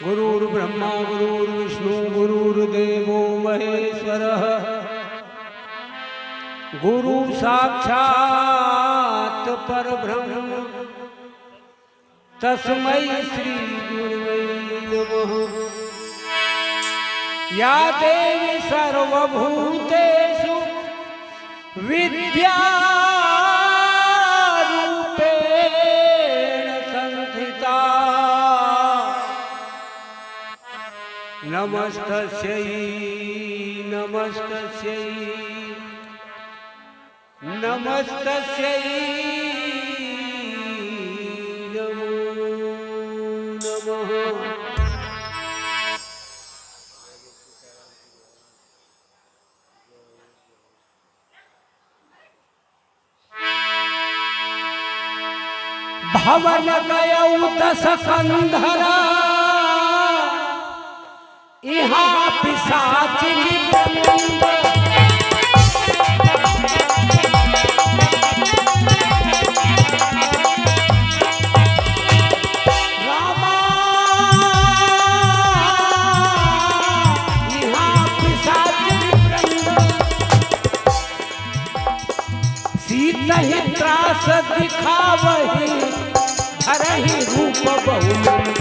गुरुर्ब्रह्मा गुरुर्विष्णु गुरुर्देवो महेश्वरः गुरु साक्षात् परब्रह्म तस्मै श्री गुरुवे नमः। या देवी सर्वभूतेषु विद्यारूपेण संस्थिता नमस्तस्यै नमस्तस्यै नमस्तस्यै नमो नमः। भवन गयौ दस कंधरा यहाँ पिशाचिनी वृंद रामा यहाँ पिशाचिनी वृंद सीता ही त्रास दिखावही धरहि रूप बहुमंद।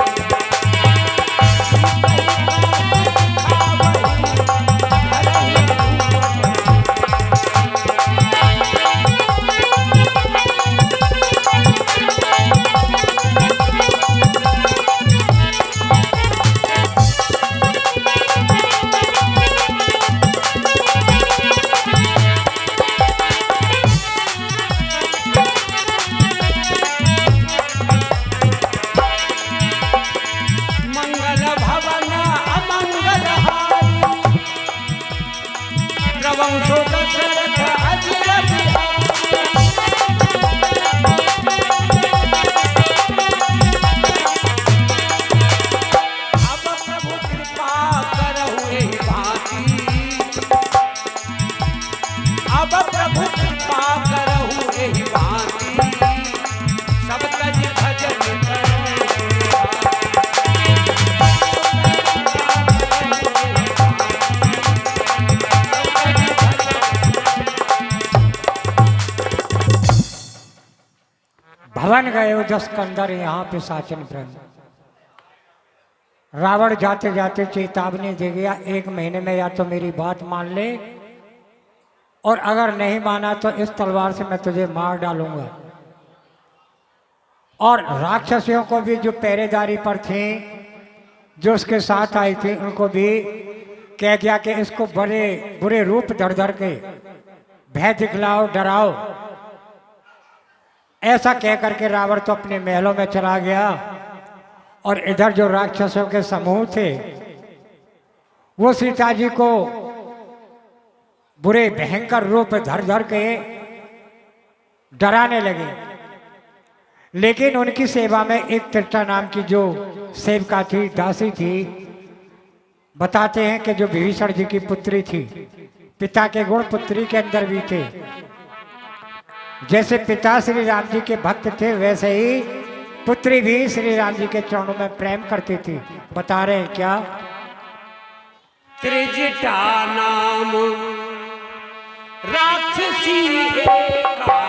भवन गए दस कंदर यहाँ पे साचन ब्रह्म। रावण जाते जाते चेतावनी दे गया, 1 महीने में या तो मेरी बात मान ले और अगर नहीं माना तो इस तलवार से मैं तुझे मार डालूंगा। और राक्षसियों को भी जो पहरेदारी पर थे, जो उसके साथ आई थी, उनको भी कह गया कि इसको बड़े बुरे रूप धर धर के भय दिखलाओ, डराओ। ऐसा कह करके रावण तो अपने महलों में चला गया और इधर जो राक्षसों के समूह थे वो सीता जी को बुरे भयंकर रूप धर धर के डराने लगे। लेकिन उनकी सेवा में एक त्रिटा नाम की जो सेविका थी, दासी थी, बताते हैं कि जो विभीषण जी की पुत्री थी, पिता के गुण पुत्री के अंदर भी थे। जैसे पिता श्री राम जी के भक्त थे वैसे ही पुत्री भी श्री राम जी के चरणों में प्रेम करती थी। बता रहे हैं क्या? त्रिजटा नाम राक्षसी एका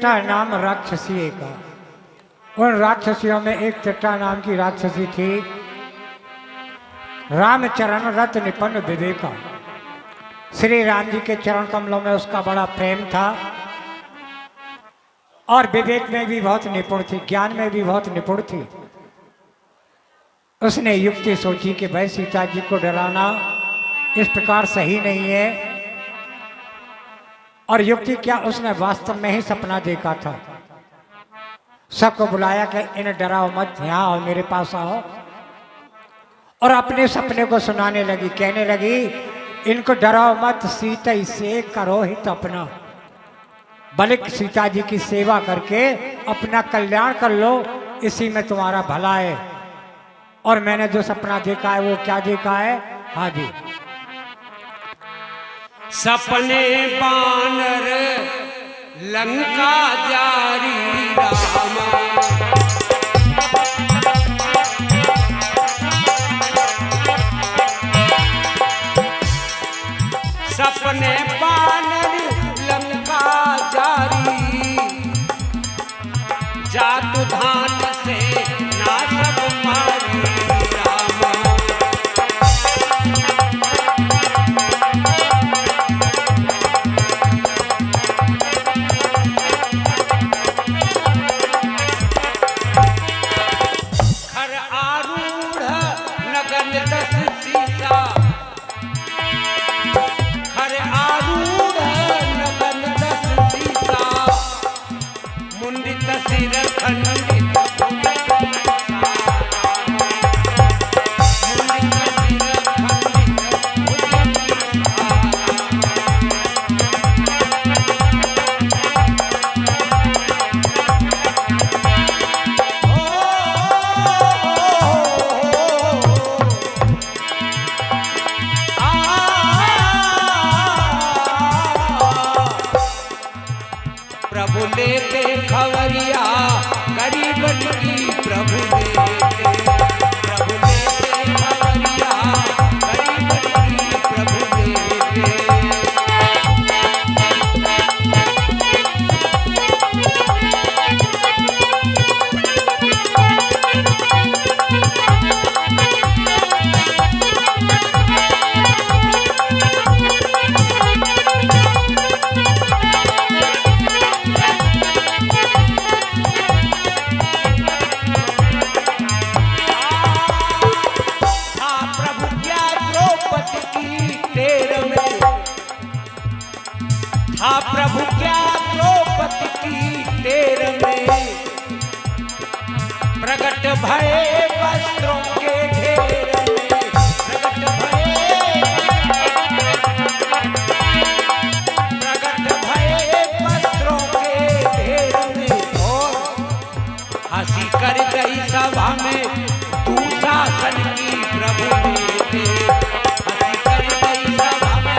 त्रिटा नाम राक्षसी का। उन राक्षसियों में एक त्रिटा नाम की राक्षसी थी, रामचरण रत निपन्न विवेका। श्री राम जी के चरण कमलों में उसका बड़ा प्रेम था और विवेक में भी बहुत निपुण थी, ज्ञान में भी बहुत निपुण थी। उसने युक्ति सोची कि भाई सीता जी को डराना इस प्रकार सही नहीं है। और युक्ति क्या, उसने वास्तव में ही सपना देखा था। सबको बुलाया कि इन्हें डराओ मत, यहाँ आओ, मेरे पास आओ। और अपने सपने को सुनाने लगी, कहने लगी इनको डराओ मत, सीता से करो हित अपना। बल्कि सीता जी की सेवा करके अपना कल्याण कर लो, इसी में तुम्हारा भला है। और मैंने जो सपना देखा है वो क्या देखा है? हाँ जी, सपने बानर लंका जारी रामा। सपने बानर लंका जारी, जातु धान से ना सब मारी रामा। खर आरूढ़ नगन दस सीता, खर आरूढ़ नगन दस सीता, मुंडित सिर खंडित प्रभु लेते खबरिया गरीबन की, प्रभु लेते, प्रभु लेते खबरिया गरीबन की, प्रभु लेते। हाँ प्रभु क्या द्रौपदी की टेर में, प्रकट भये वस्त्रों के घेर में, प्रकट भये वस्त्रों के घेर में। और हंसी कर गई सभा में तू शासन की, प्रभु देते। हंसी कर गई सभा में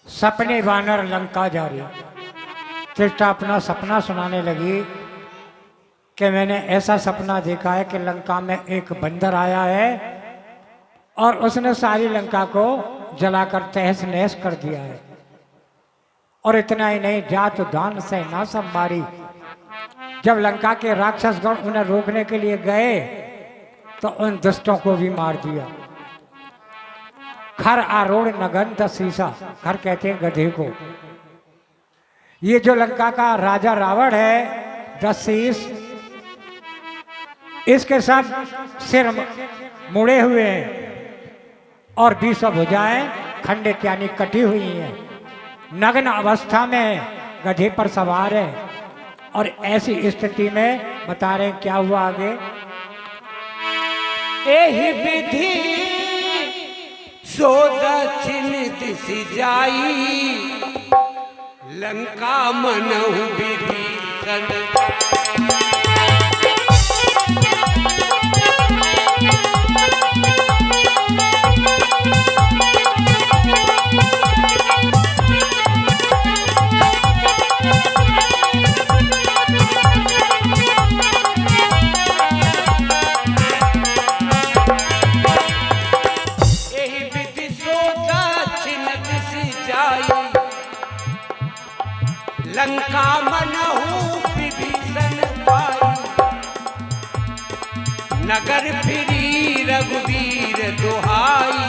सपने वानर लंका जा रही। त्रिष्टा अपना सपना सुनाने लगी कि मैंने ऐसा सपना देखा है कि लंका में एक बंदर आया है और उसने सारी लंका को जलाकर तहस नहस कर दिया है। और इतना ही नहीं, जात दान से ना सब मारी। जब लंका के राक्षसगण उन्हें रोकने के लिए गए तो उन दुष्टों को भी मार दिया। खर आरूढ़ नगन दसीसा, खर कहते हैं गधे को। ये जो लंका का राजा रावण है दसीस, इसके सब सिर मुड़े हुए हैं और 20 भुजाएं खंडित यानी कटी हुई हैं। नग्न अवस्था में गधे पर सवार है। और ऐसी स्थिति में बता रहे क्या हुआ आगे? एहि विधि सो दक्षिण दिशि जाई, लंका मनहु विभीषण लंका मनहु विभीषण पाई, नगर फिरी रघुवीर दुहाई,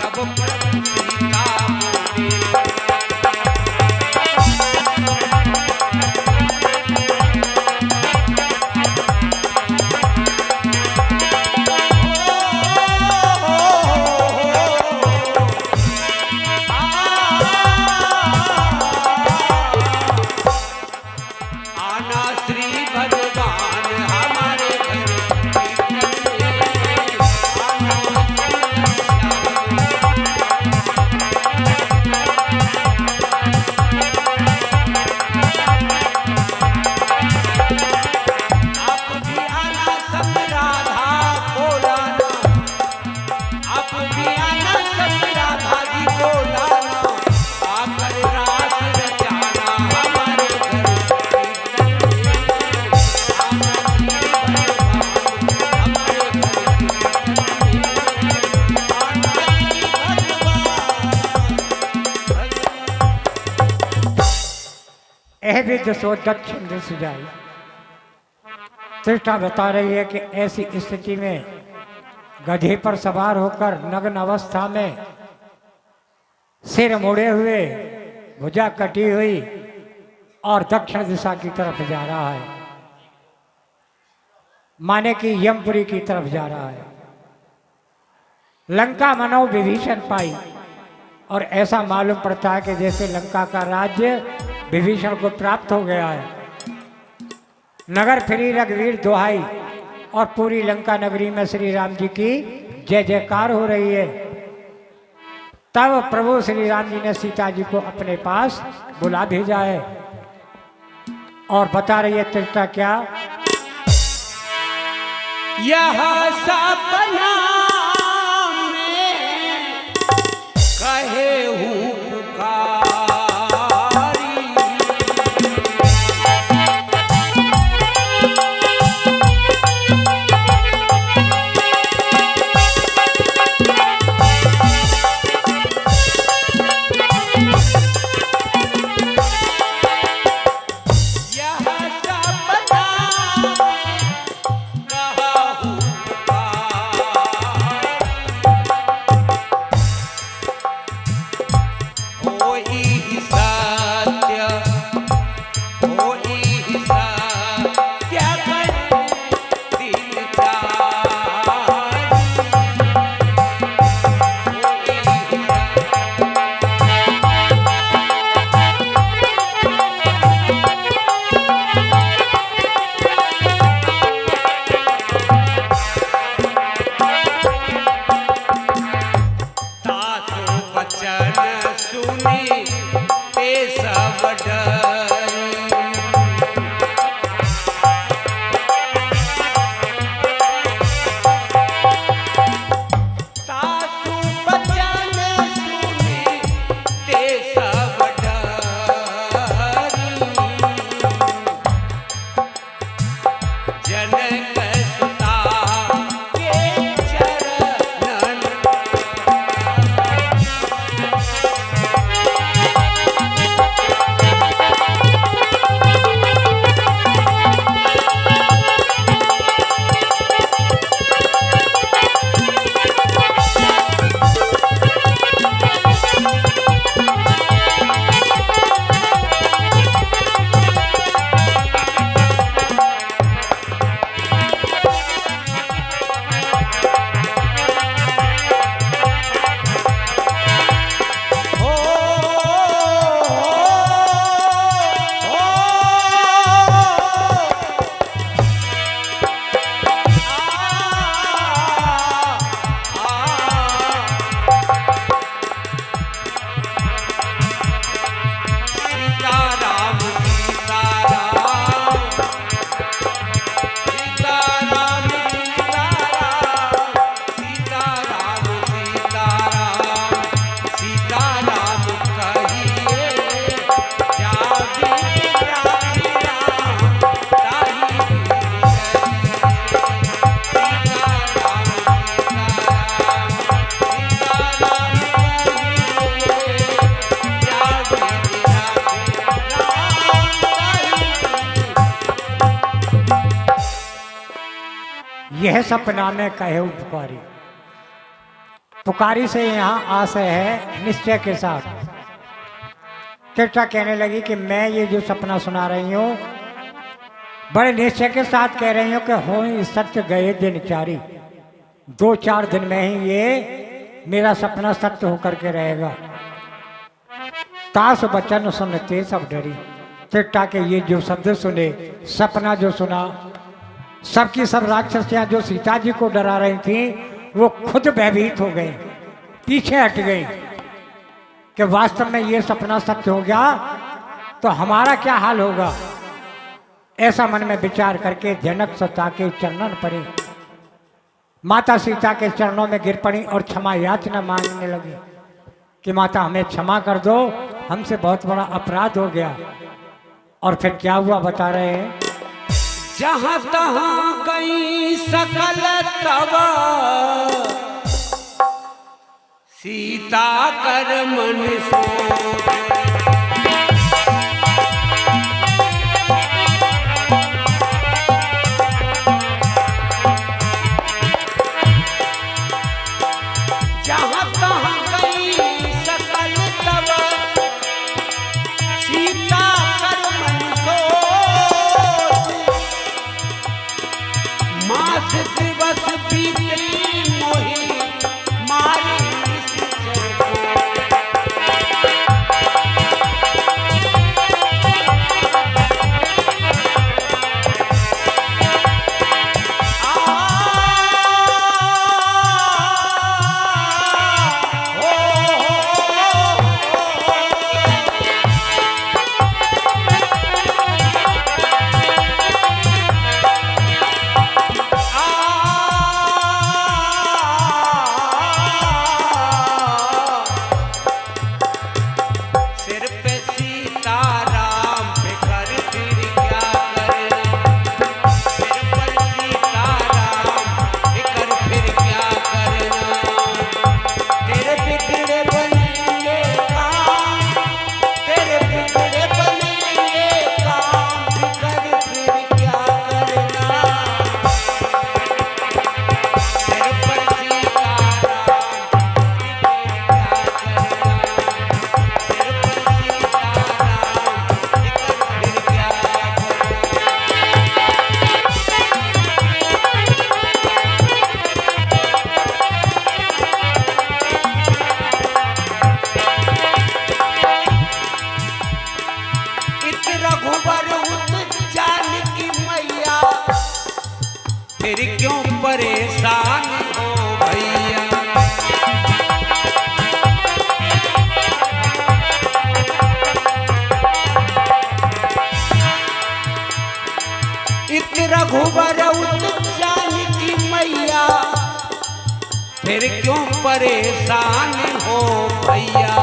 तब प्रभु सीता बोले। यह भी दसो दक्षिण दिश जाई। तृष्णा बता रही है कि ऐसी स्थिति में गधे पर सवार होकर नग्न अवस्था में सिर मोड़े हुए भुजा कटी हुई और दक्षिण दिशा की तरफ जा रहा है, माने कि यमपुरी की तरफ जा रहा है। लंका मनो विभीषण पाई, और ऐसा मालूम पड़ता है कि जैसे लंका का राज्य विभीषण को प्राप्त हो गया है। नगर फिरी रघुवीर दुहाई, और पूरी लंका नगरी में श्री राम जी की जय जयकार हो रही है। तब प्रभु श्री राम जी ने सीता जी को अपने पास बुला भेजा है, और बता रही है तृष्णा क्या, यह सपना में कहे हूँ पुकारी, यह सपना में कहा हूँ पुकारी। यह सपना में कहे पुकारी। पुकारी से यहाँ आशय है निश्चय के साथ। त्रिटा कहने लगी कि मैं ये जो सपना सुना रही हूँ बड़े निश्चय के साथ कह रही हूँ कि हो ही सत्य गए दिन चारी, 2-4 दिन में ही ये मेरा सपना सत्य होकर के रहेगा। तास बचन सुनते सब डरी। त्रिटा के ये जो शब्द सुने, सपना जो सुना, सबकी सब राक्षसियां जो सीता जी को डरा रही थी वो खुद भयभीत हो गई, पीछे हट गई कि वास्तव में ये सपना सत्य हो गया तो हमारा क्या हाल होगा। ऐसा मन में विचार करके जनक सता के चरणन पड़ी, माता सीता के चरणों में गिर पड़ी और क्षमा याचना मांगने लगी कि माता हमें क्षमा कर दो, हमसे बहुत बड़ा अपराध हो गया। और फिर क्या हुआ बता रहे हैं। जहां तहां गई सकल तब सीता कर मन सो। जहां तहां गई सकल तब सीता कर मन सो। मास दिवस बीते मोहि मारी निश्चर को। फिर क्यों परेशान हो भैया। इत रघुबर उत जानकी मैया फिर क्यों परेशान हो भैया।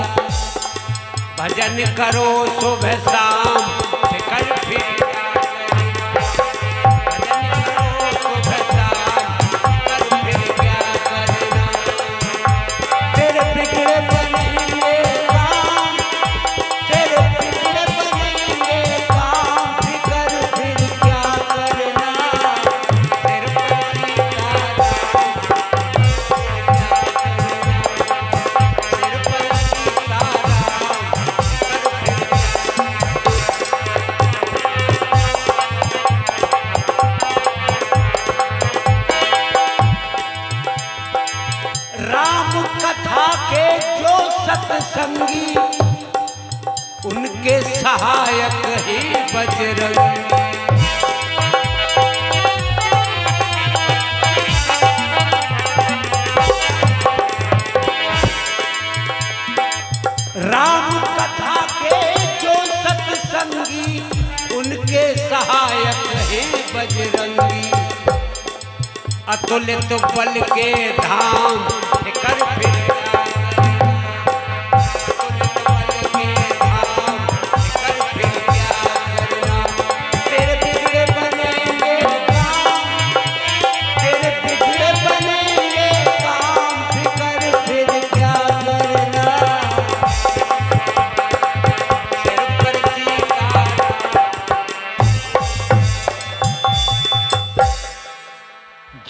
भजन करो सुबह शाम फिकर फिर कथा के जो सत्संगी उनके सहायक ही बजरंगी। राम कथा के जो सत्संगी उनके सहायक ही बजरंगी। अतुलित बल के धाम कर फिर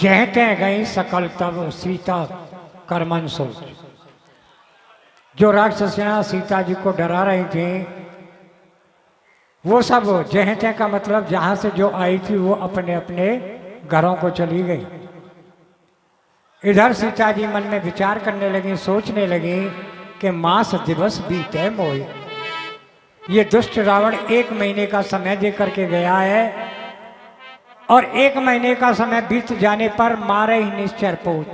जहते गई सकल तब सीता करमन सोच। जो राक्षसियां सीता जी को डरा रही थी वो सब जहते का मतलब जहां से जो आई थी वो अपने अपने घरों को चली गई। इधर सीता जी मन में विचार करने लगी, सोचने लगी कि मास दिवस बीते मोए। ये दुष्ट रावण 1 महीने का समय दे करके गया है और 1 महीने का समय बीत जाने पर मारे ही निश्चर पहुंच।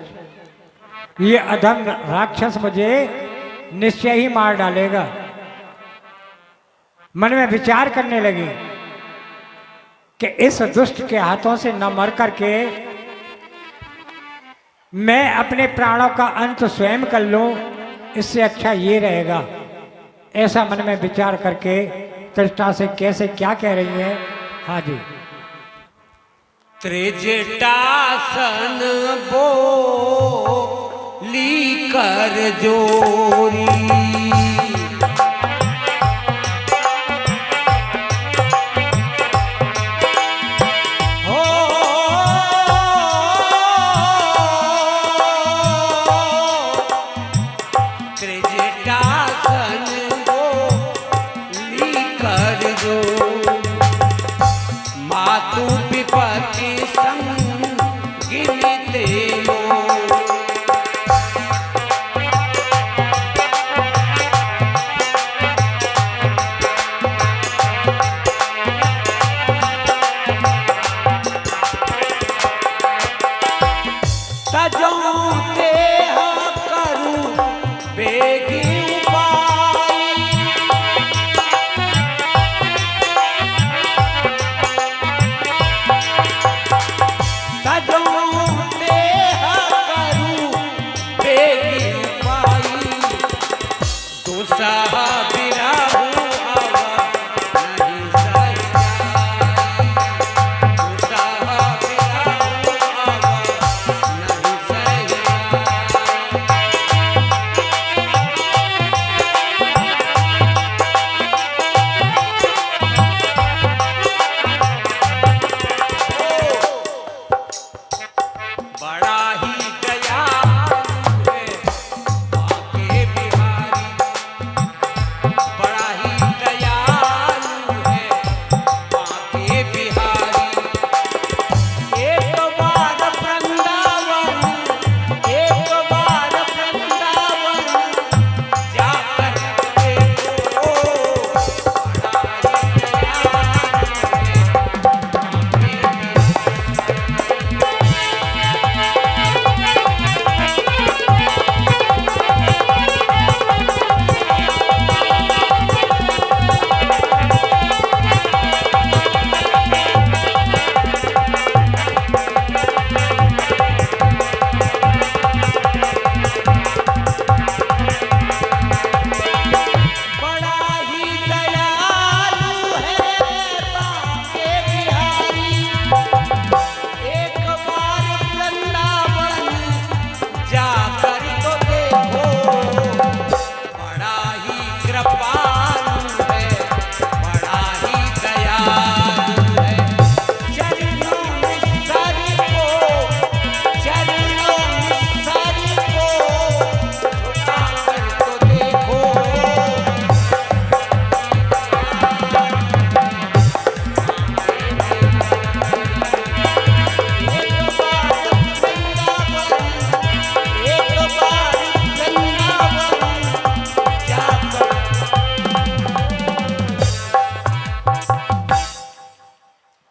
ये अधम राक्षस मुझे निश्चय ही मार डालेगा। मन में विचार करने लगी कि इस दुष्ट के हाथों से न मर करके मैं अपने प्राणों का अंत स्वयं कर लूं, इससे अच्छा ये रहेगा। ऐसा मन में विचार करके त्रिष्टा से कैसे क्या कह रही है। हाँ जी। त्रिजटासन बोली कर जोरी,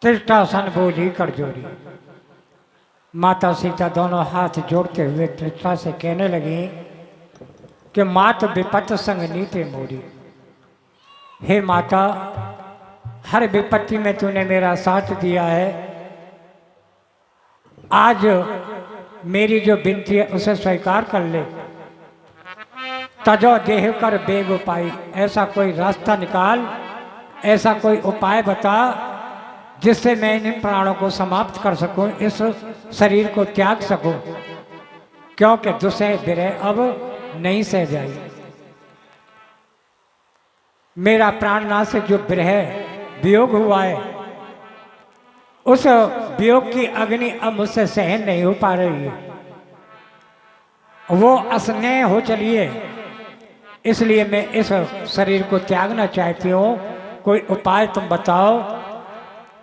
त्रिष्टासन बोली कर जोरी। माता सीता दोनों हाथ जोड़ते हुए त्रिष्टा से कहने लगी कि मात विपत संग नीते मोरी। हे माता, हर विपत्ति में तूने मेरा साथ दिया है। आज मेरी जो विनती है उसे स्वीकार कर ले। तजो देह कर बेग उपाय, ऐसा कोई रास्ता निकाल, ऐसा कोई उपाय बता जिससे मैं इन प्राणों को समाप्त कर सकूं, इस शरीर को त्याग सकूं, क्योंकि दुसह विरह अब नहीं सह जाई। मेरा प्राणनाथ से जो विरह वियोग हुआ है उस वियोग की अग्नि अब मुझसे सहन नहीं हो पा रही है, वो अस्नेह हो चली है, इसलिए मैं इस शरीर को त्यागना चाहती हूँ। कोई उपाय तुम बताओ,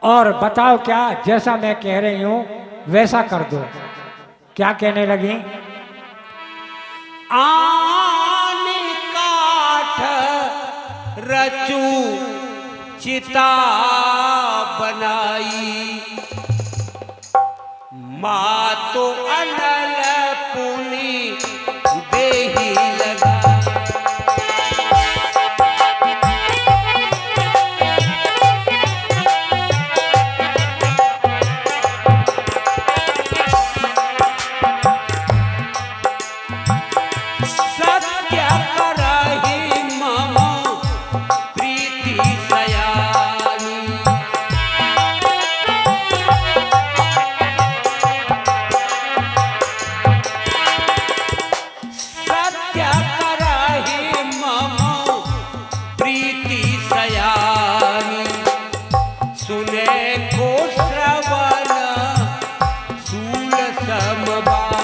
और बताओ क्या, जैसा मैं कह रही हूँ वैसा कर दो। क्या कहने लगी? आन काठ रचू चिता बनाई, माँ तो अनल पुनि देही लगा। सत्य करहि मम प्रीति सयानी, सत्य करहि मम प्रीति सयानी, सुने को श्रवण शूल समबानी।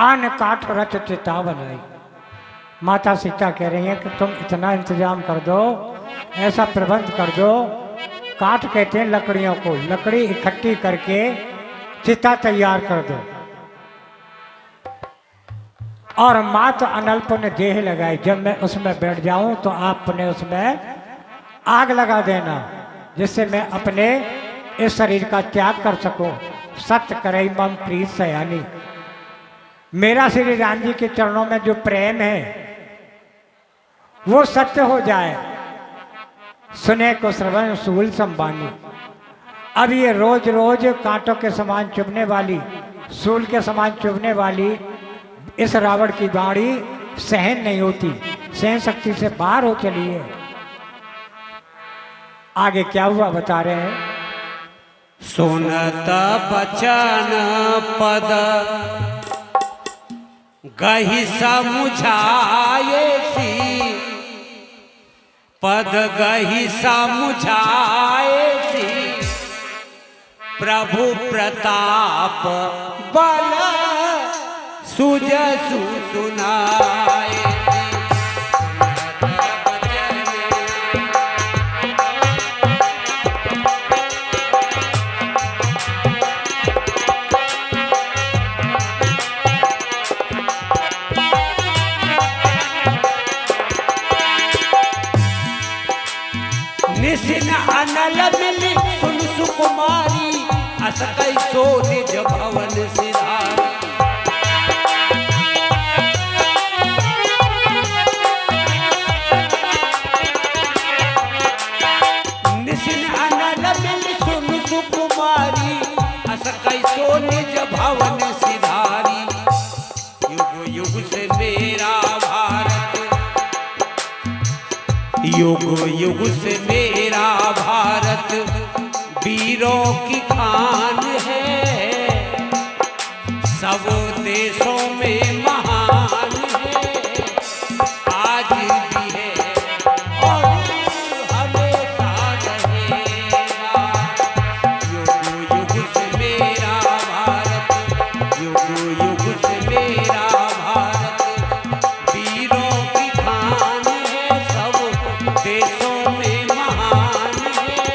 आन काठ रच चिता बनाई। माता सीता कह रही हैं कि तुम इतना इंतजाम कर दो, ऐसा प्रबंध कर दो। काठ कहते हैं लकड़ियों को, लकड़ी इकट्ठी करके चिता तैयार कर दो, और मात अनल्प ने देह लगाई। जब मैं उसमें बैठ जाऊं तो आपने उसमें आग लगा देना, जिससे मैं अपने इस शरीर का त्याग कर सकूं। सत्य करे मम प्रीत सयानी, मेरा श्री राम जी के चरणों में जो प्रेम है वो सत्य हो जाए। सुने को श्रवण शूल संबानी। अब ये रोज रोज कांटों के समान चुभने वाली, शूल के समान चुभने वाली इस रावण की वाणी सहन नहीं होती, सहन शक्ति से बाहर हो चली है। आगे क्या हुआ बता रहे हैं। सुनत बचन पद गहि समुझाए सी, पद गहि समुझाए सी, प्रभु प्रताप बल सुजसु सुनाए। निसिन अनल मिली सुन सुकुमारी, अस कैसो निज भवन सिधारी। निसिन अनल मिली सुन सुकुमारी, अस कैसो निज भवन सिधारी। युग युग से मेरा भारत, युग युग से मेरा भारत वीरों की खान है। सब देशों में महान है, आज भी है और हमेशा रहेगा। युग युग से मेरा भारत, युग युग से मेरा भारत वीरों की खान है। सब देशों में महान है,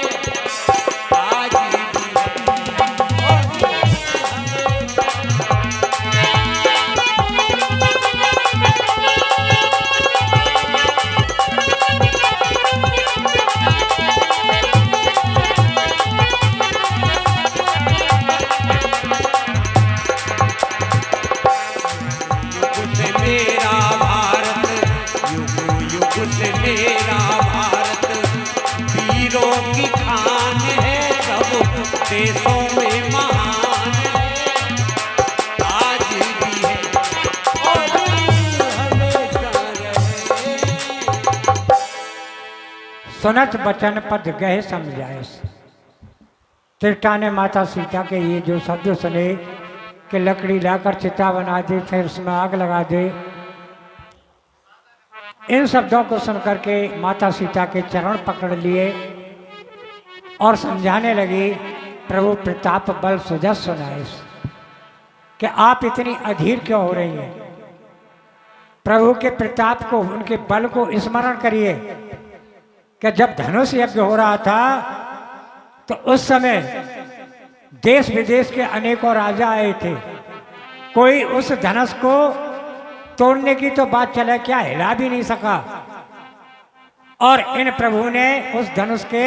देशों में महान है, आज भी है और हमेशा रहे। सुनत बचन पद गए समझाए। त्रिटा ने माता सीता के ये जो शब्द सुने कि लकड़ी लाकर चिता बना दे, फिर उसमें आग लगा दे, इन शब्दों को सुनकर के माता सीता के चरण पकड़ लिए और समझाने लगी, प्रभु प्रताप बल सुजस सुनाए कि आप इतनी अधीर क्यों हो रही हैं। प्रभु के प्रताप को, उनके बल को स्मरण करिए कि जब धनुष यज्ञ हो रहा था तो उस समय देश विदेश के अनेकों राजा आए थे। कोई उस धनुष को तोड़ने की तो बात चले, क्या हिला भी नहीं सका, और इन प्रभु ने उस धनुष के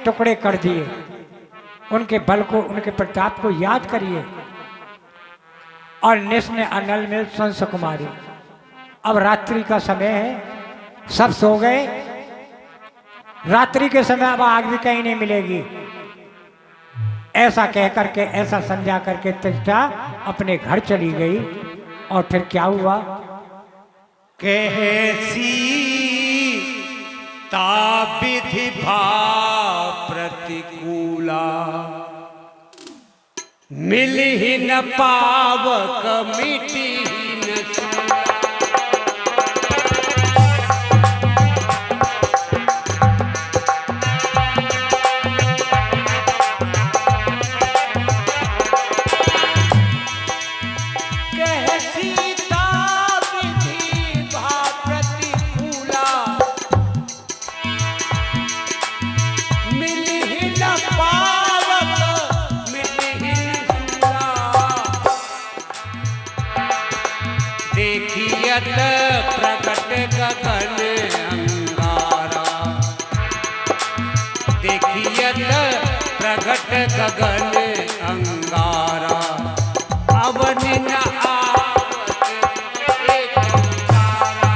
टुकड़े कर दिए। उनके बल को, उनके प्रताप को याद करिए। और निश ने अनल में संस कुमारी। अब रात्रि का समय है, सब सो गए। रात्रि के समय अब आग भी कहीं नहीं मिलेगी। ऐसा कह करके, ऐसा समझा करके त्रिष्टा अपने घर चली गई। और फिर क्या हुआ? कैसी ताविधि भाव प्रतिकूला, मिल ही न पावक मिटी ही न सूला। देखियत प्रकट गगन अंगारा, देखियत प्रकट गगन अंगारा, अवन न आवत एक तारा।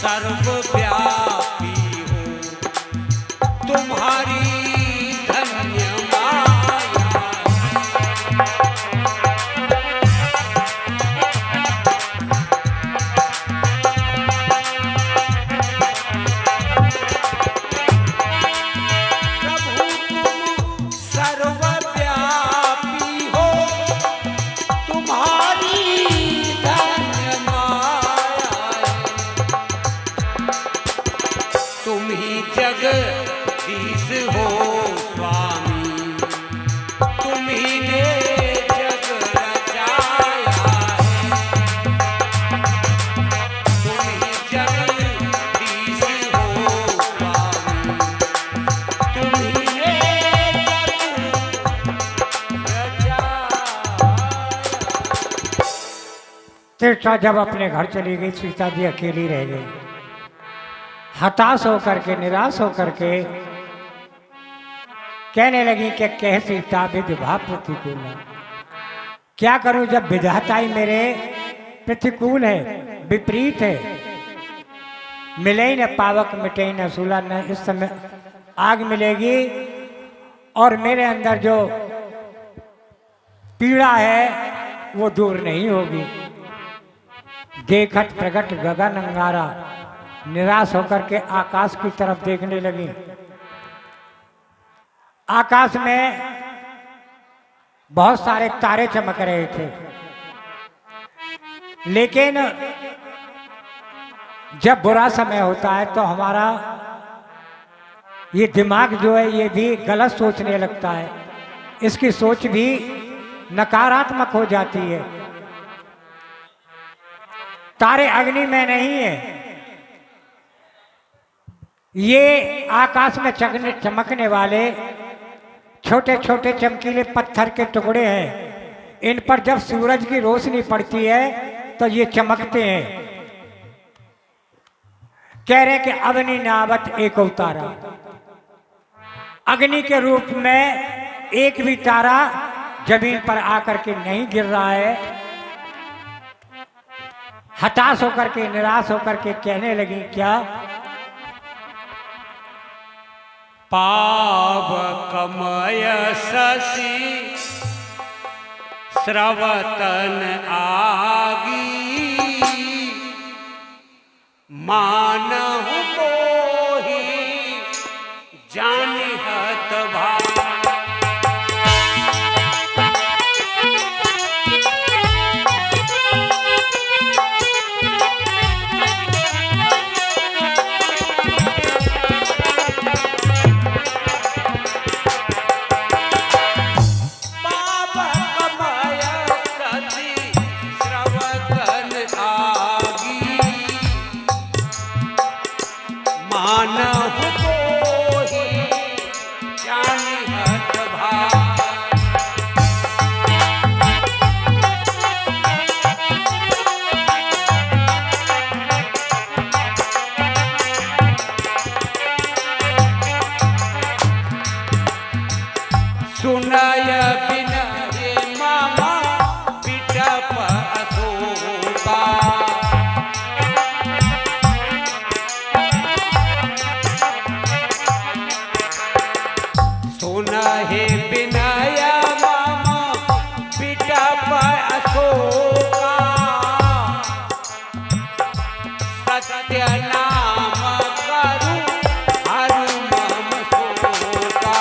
सर्वव्यापी हो, तुम्हारी धन्य माया। प्रभु तुम सर्वव्यापी हो, तुम्हारी धन्य माया। तुम ही जगदीश हो स्वामी, तुम ही ने जग रचाया है। तुम ही जगदीश हो स्वामी, तुम ही ने जग रचाया। त्रिष्टा जब अपने घर चली गई, सीता जी अकेली रह गई। हताश होकर के, निराश होकर के कहने लगी कि कह सीता विधवा प्रतिकूल है। क्या करूं जब विधाता ही मेरे प्रतिकूल है, विपरीत है। मिले ही न पावक मिटे न सूला, न इस समय आग मिलेगी और मेरे अंदर जो पीड़ा है वो दूर नहीं होगी। देखत प्रगट गगन अंगारा, निराश होकर के आकाश की तरफ देखने लगी। आकाश में बहुत सारे तारे चमक रहे थे, लेकिन जब बुरा समय होता है तो हमारा ये दिमाग जो है ये भी गलत सोचने लगता है। इसकी सोच भी नकारात्मक हो जाती है। तारे अग्नि में नहीं है, ये आकाश में चमकने वाले छोटे छोटे चमकीले पत्थर के टुकड़े हैं इन पर जब सूरज की रोशनी पड़ती है तो ये चमकते हैं। कह रहे कि अग्नि नावत एक अवतारा, अग्नि के रूप में एक भी तारा जमीन पर आकर के नहीं गिर रहा है। हताश होकर के, निराश होकर के कहने लगी क्या? पावकमय शशि स्रवतन आगी, मानहु मोहि जानिहत भाग। सुनय बिनय मामा बिटप अशोका, सुनहि बिनय मामा बिटप अशोका, सत्य नाम करु हरु मम शोका।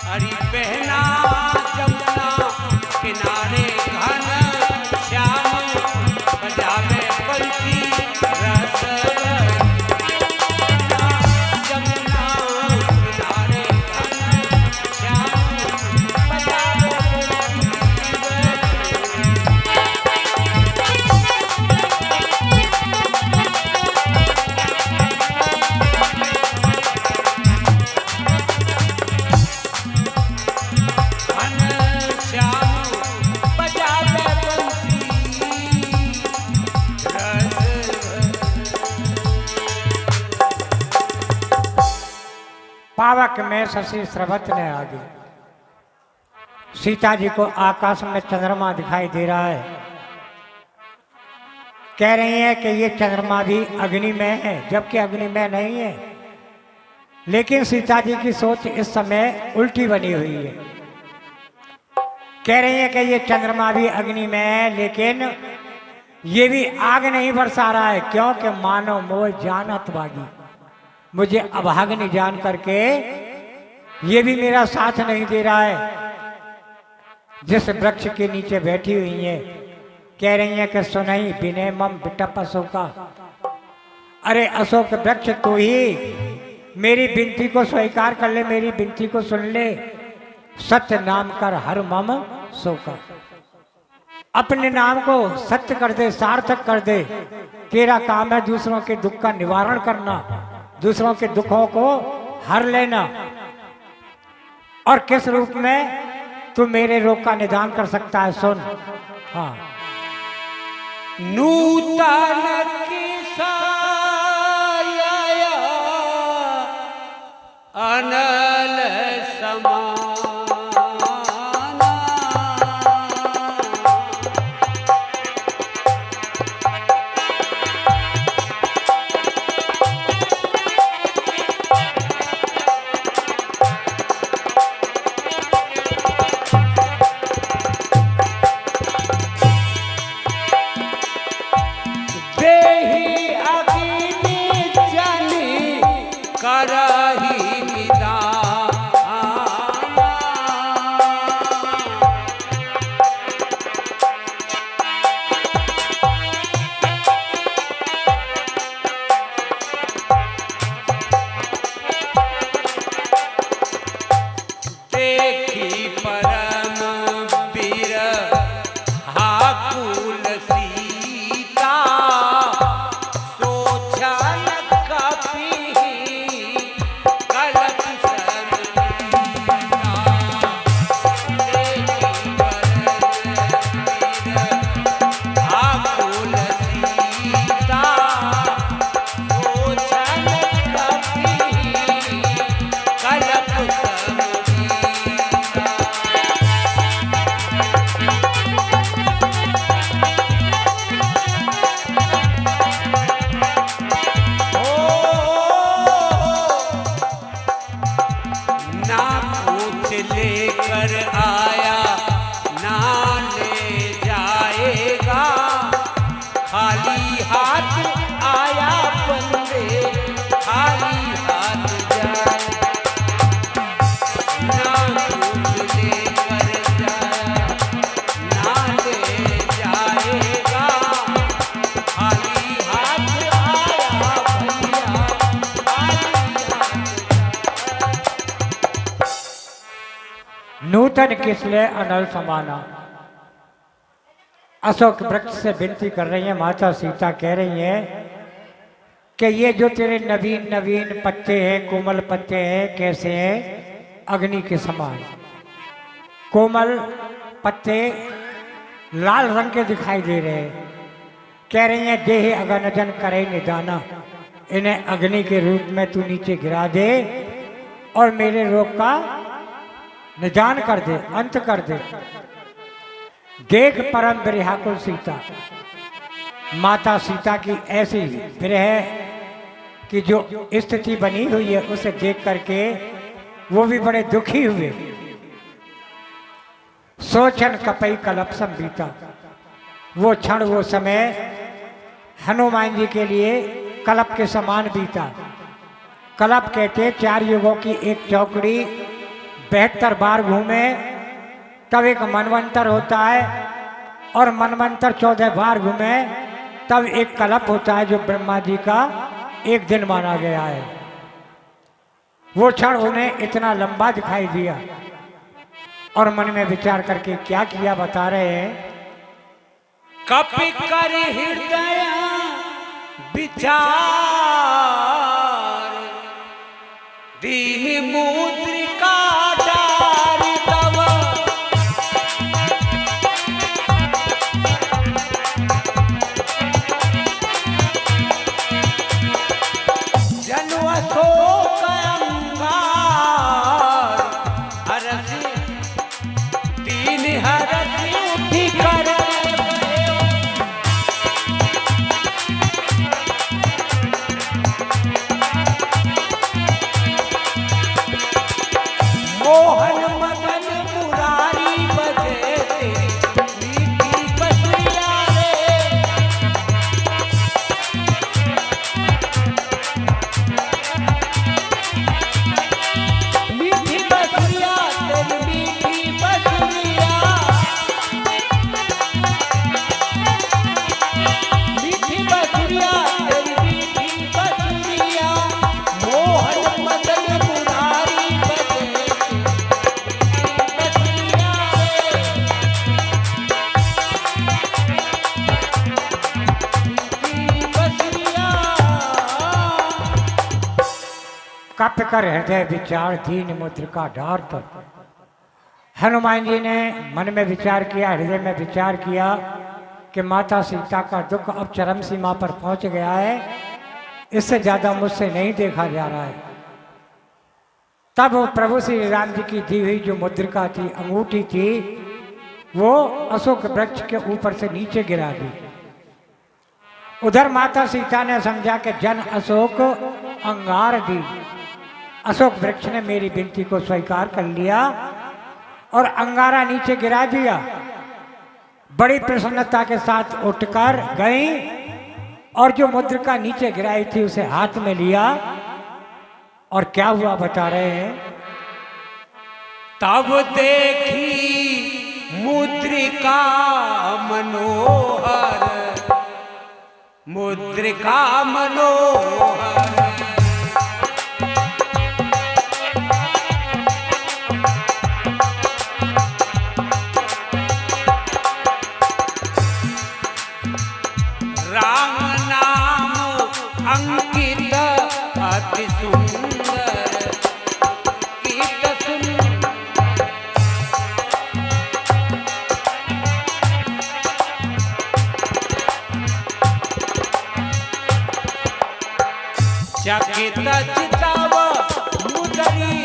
हरि बहना जमुना किनारे घन श्याम, बजावे बंसी रस जमुना किनारे घन श्याम, बजावे पावक में शशि स्रवत ने आगे। सीता जी को आकाश में चंद्रमा दिखाई दे रहा है। कह रही है कि ये चंद्रमा भी अग्नि में है, जबकि अग्नि में नहीं है। लेकिन सीता जी की सोच इस समय उल्टी बनी हुई है। कह रही है कि ये चंद्रमा भी अग्नि में है, लेकिन ये भी आग नहीं बरसा रहा है। क्योंकि मानो मोह जानत बागी, मुझे अभागनी जान करके ये भी मेरा साथ नहीं दे रहा है। जिस वृक्ष के नीचे बैठी हुई है, कह रही है कि सुनई बिने मम बिटप अशोका, अरे अशोक वृक्ष तो ही मेरी विनती को स्वीकार कर ले, मेरी विनती को सुन ले। सत्य नाम कर हर मम शोका, अपने नाम को सत्य कर दे, सार्थक कर दे। तेरा काम है दूसरों के दुख का निवारण करना, दूसरों के दुखों को हर लेना। और किस रूप में तू मेरे रोग का निदान कर सकता है, सुन। हाँ, नूतन किसाया अनल समाना, खाली हाथ आया बंदे खाली हाथ जाए ना कुछ लेकर जाए ना ले जाएगा खाली हाथ आया भैया खाली हाथ नूतन किसले अनल समाना। अशोक वृक्ष से विनती कर रही है माता सीता, कह रही है कि ये जो तेरे नवीन नवीन पत्ते हैं, कोमल पत्ते हैं, कैसे हैं? अग्नि के समान कोमल पत्ते लाल रंग के दिखाई दे रहे हैं। कह रही है देह अगनजन करे निदाना, इन्हें अग्नि के रूप में तू नीचे गिरा दे और मेरे रोग का निदान कर दे, अंत कर दे। देख परम विरहाकुल सीता, माता सीता की ऐसी विरह की जो स्थिति बनी हुई है उसे देख करके वो भी बड़े दुखी हुए। सोचन कपई कलप संबीता, वो क्षण वो समय हनुमान जी के लिए कलप के समान बीता। कलप कहते 4 युगों की एक चौकड़ी 72 बार घूमे तब एक मनवंतर होता है, और मनवंतर 14 बार घूमे तब एक कलप होता है जो ब्रह्मा जी का एक दिन माना गया है। वो क्षण उन्हें इतना लंबा दिखाई दिया और मन में विचार करके क्या किया बता रहे हैं। कपि कर हृदय विचार दीन मुद्रिका डारि तव जनु अशोक अंगार हरसि दीन हरसि उठि कर मोहन मदन मुरारी बजे मीठी बसुरिया रे मीठी बसुरिया तेरी मीठी बसुरिया मीठी बसुरिया तेरी मीठी बसुरिया मोहन मदन मुरारी बजे कप कर हृदय विचार दीन मुद्रिका ढार तक। हनुमान जी ने मन में विचार किया, हृदय में विचार किया कि माता सीता का दुख अब चरम सीमा पर पहुंच गया है, इससे ज्यादा मुझसे नहीं देखा जा रहा है। तब वो प्रभु श्री राम जी की दी हुई जो मुद्रिका थी, अंगूठी थी, वो अशोक वृक्ष के ऊपर से नीचे गिरा दी। उधर माता सीता ने समझा कि जन अशोक अंगार दी, अशोक वृक्ष ने मेरी विनती को स्वीकार कर लिया और अंगारा नीचे गिरा दिया। बड़ी प्रसन्नता के साथ उठकर गई और जो मुद्रिका नीचे गिराई थी उसे हाथ में लिया, और क्या हुआ बता रहे हैं। तब देखी मुद्रिका मनोहर मुद्रिका मनोहर राम नाम अंकित अति सुंदर गीत सुंदर चकित चितव मुदरी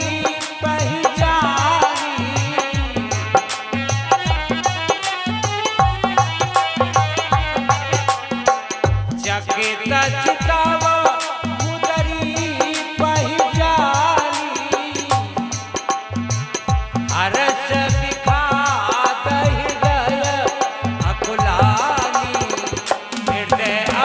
पहचानी चकित चितव मुदरी पहचानी हरस विखात हृदय अकुलानी हृदय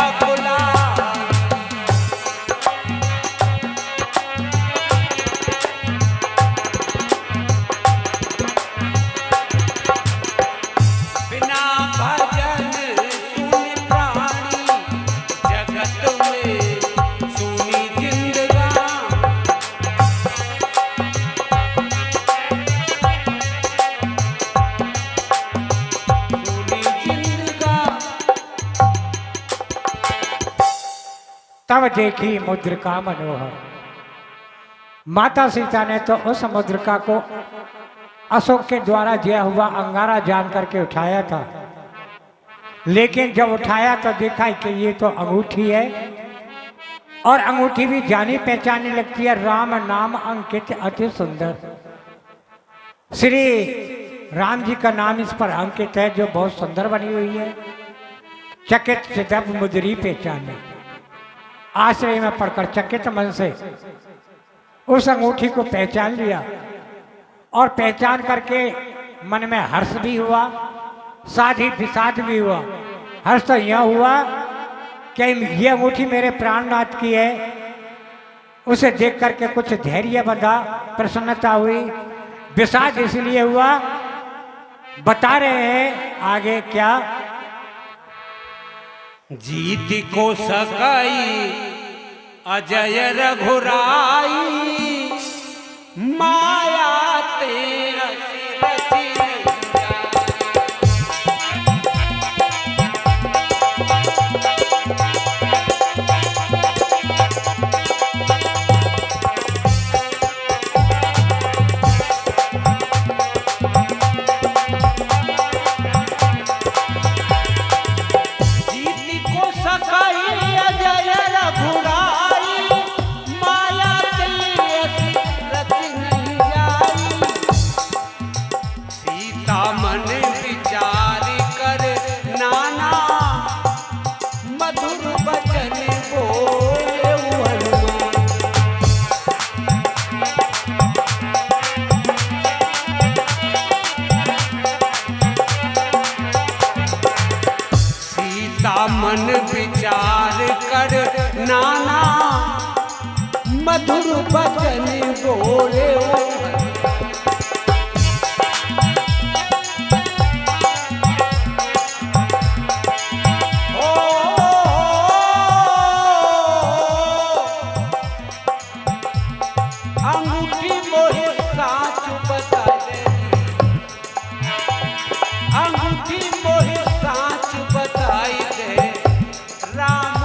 तब देखी मुद्रिका मनोहर। माता सीता ने तो उस मुद्रिका को अशोक के द्वारा दिया हुआ अंगारा जान करके उठाया था, लेकिन जब उठाया तो देखा कि ये तो अंगूठी है, और अंगूठी भी जानी पहचानी लगती है, राम नाम अंकित अति सुंदर। श्री राम जी का नाम इस पर अंकित है, जो बहुत सुंदर बनी हुई है। चकित चितप मुद्री पहचाने, आश्रय में पढ़कर चकित मन से उस अंगूठी को पहचान लिया, और पहचान करके मन में हर्ष भी हुआ, साथ ही विषाद भी हुआ। हर्ष तो यह हुआ कि ये अंगूठी मेरे प्राणनाथ की है, उसे देख करके कुछ धैर्य बंधा, प्रसन्नता हुई। विषाद इसलिए हुआ, बता रहे हैं आगे क्या। जीत को सकाई अजय रघुराई, माया तेरा मन विचार कर नाना, मधुर बचन बोले। अंगूठी मोहे साच बता दे, अंगूठी मोहे साच बताई दे, राम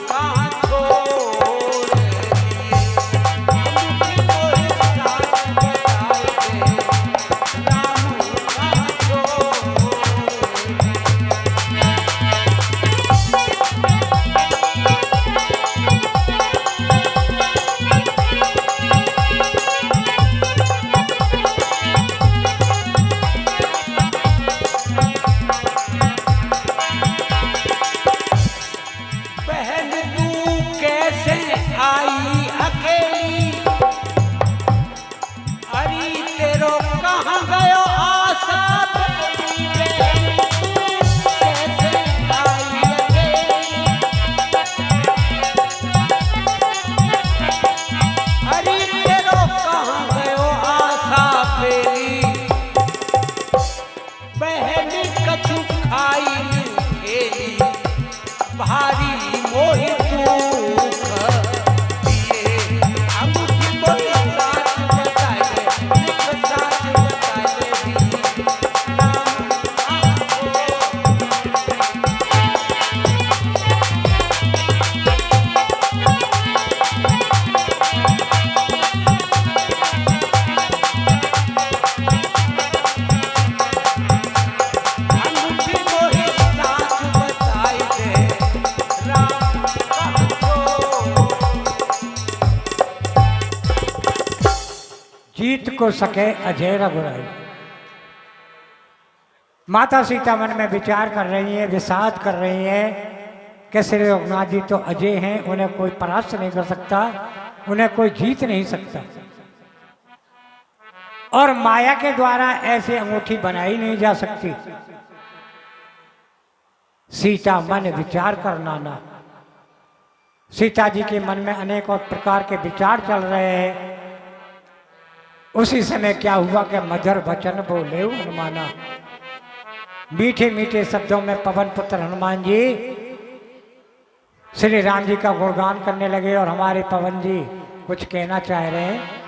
कहाँ छोड़ दिए। अंगूठी मोहे साच बताई दे, राम कहाँ छोड़ दिए। बहन तू कैसे आई अकेली, अरे तेरो कहाँ गयो आशा बेली। बहन तू कैसे आई अकेली, अरे तेरो कहाँ गयो आशा बेली। बहन कछु खाई खेली, भारी मोहि दुख दिए। अंगूठी मोहि साच बताए दे, निक साच बताए दे, राम आपको। अंगूठी मोहि साच बताई दे, राम आपको। जीत को सके अजय रघुराई। माता सीता मन में विचार कर रही है, विषाद कर रही है कि श्री रघुनाथ जी तो अजय हैं, उन्हें कोई परास्त नहीं कर सकता, उन्हें कोई जीत नहीं सकता, और माया के द्वारा ऐसी अंगूठी बनाई नहीं जा सकती। सीता मन विचार कर नाना। सीता जी के मन में अनेक और प्रकार के विचार चल रहे हैं। उसी समय क्या हुआ कि मधुर वचन बोले हनुमाना। मीठे मीठे शब्दों में पवन पुत्र हनुमान जी श्री राम जी का गुणगान करने लगे, और हमारे पवन जी कुछ कहना चाह रहे हैं।